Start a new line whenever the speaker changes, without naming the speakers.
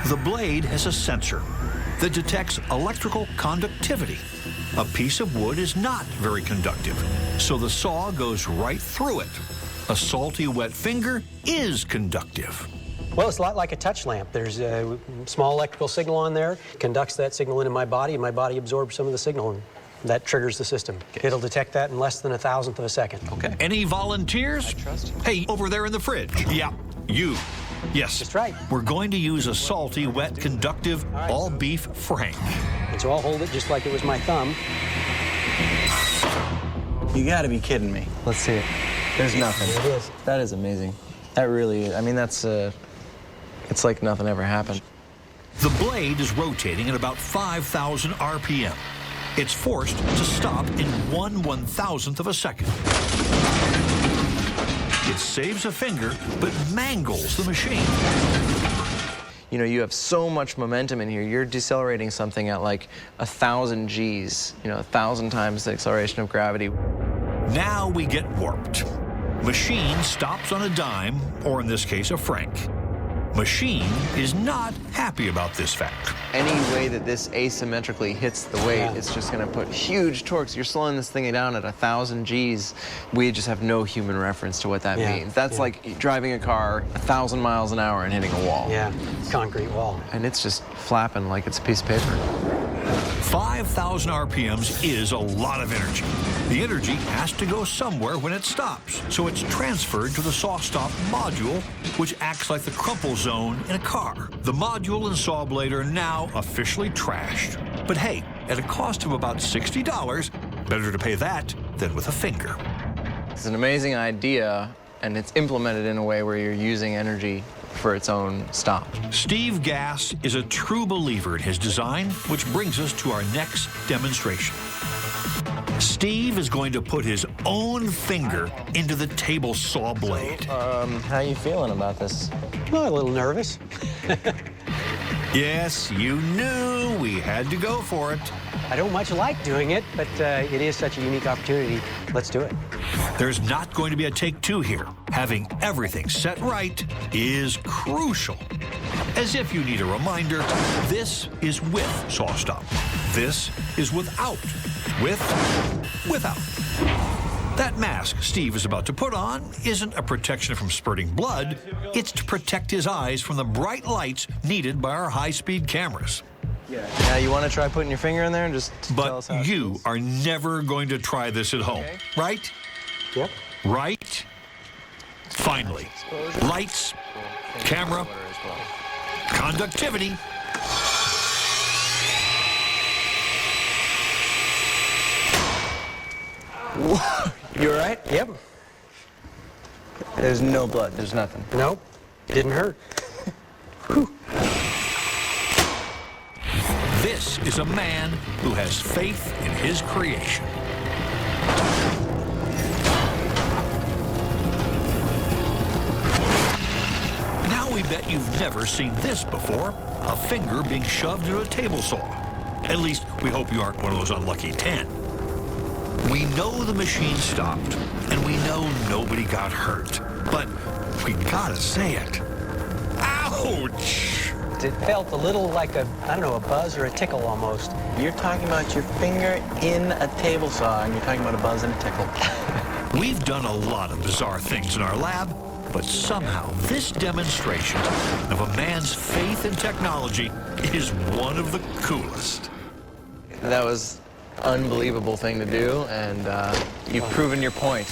The blade has a sensor that detects electrical conductivity. A piece of wood is not very conductive, so the saw goes right through it. A salty, wet finger is conductive.
Well, it's a lot like a touch lamp. There's a small electrical signal on there, conducts that signal into my body, and my body absorbs some of the signal, and that triggers the system. It'll detect that in less than 1,000th of a second.
Okay. Any volunteers?
I trust you.
Hey, over there in the fridge. Yeah, you. Yes.
That's right.
We're going to use a salty, wet, conductive, all-beef Frank.
And so I'll hold it just like it was my thumb.
You gotta be kidding me.
Let's see it. There's nothing.
There it is.
That is amazing. That really is. I mean, that's, it's like nothing ever happened.
The blade is rotating at about 5,000 RPM. It's forced to stop in 1/1000th of a second. It saves a finger, but mangles the machine.
You know, you have so much momentum in here. You're decelerating something at like 1,000 Gs, you know, 1,000 times the acceleration of gravity.
Now we get warped. Machine stops on a dime, or in this case, a franc. Machine is not happy about this fact.
Any way that this asymmetrically hits the weight, it's just going to put huge torques. You're slowing this thing down at 1,000 Gs. We just have no human reference to what that means. That's like driving a car 1,000 miles an hour and hitting a wall.
Yeah, concrete wall.
And it's just flapping like it's a piece of paper.
5,000 RPMs is a lot of energy. The energy has to go somewhere when it stops, so it's transferred to the saw stop module, which acts like the crumple zone in a car. The module and saw blade are now officially trashed. But hey, at a cost of about $60, better to pay that than with a finger.
It's an amazing idea, and it's implemented in a way where you're using energy for its own stop.
Steve Gass is a true believer in his design, which brings us to our next demonstration. Steve is going to put his own finger into the table saw blade.
How you feeling about this?
Well, a little nervous.
Yes, you knew we had to go for it.
I don't much like doing it, but it is such a unique opportunity. Let's do it.
There's not going to be a take two here. Having everything set right is crucial. As if you need a reminder, this is with saw stop. This is without. Without. That mask Steve is about to put on isn't a protection from spurting blood. It's to protect his eyes from the bright lights needed by our high-speed cameras.
Yeah, you want to try putting your finger in there and just tell us how
But
it
you
feels?
are never going to try this at home, right?
Yep.
Right? Finally. Lights, camera, conductivity.
You all right?
Yep.
There's no blood. There's nothing.
Nope. Didn't hurt.
This is a man who has faith in his creation. Now we bet you've never seen this before, a finger being shoved into a table saw. At least, we hope you aren't one of those unlucky 10. We know the machine stopped, and we know nobody got hurt. But we gotta say it. Ouch!
It felt a little like a, I don't know, a buzz or a tickle almost.
You're talking about your finger in a table saw, and you're talking about a buzz and a tickle.
We've done a lot of bizarre things in our lab, but somehow this demonstration of a man's faith in technology is one of the coolest.
That was an unbelievable thing to do, and you've proven your point.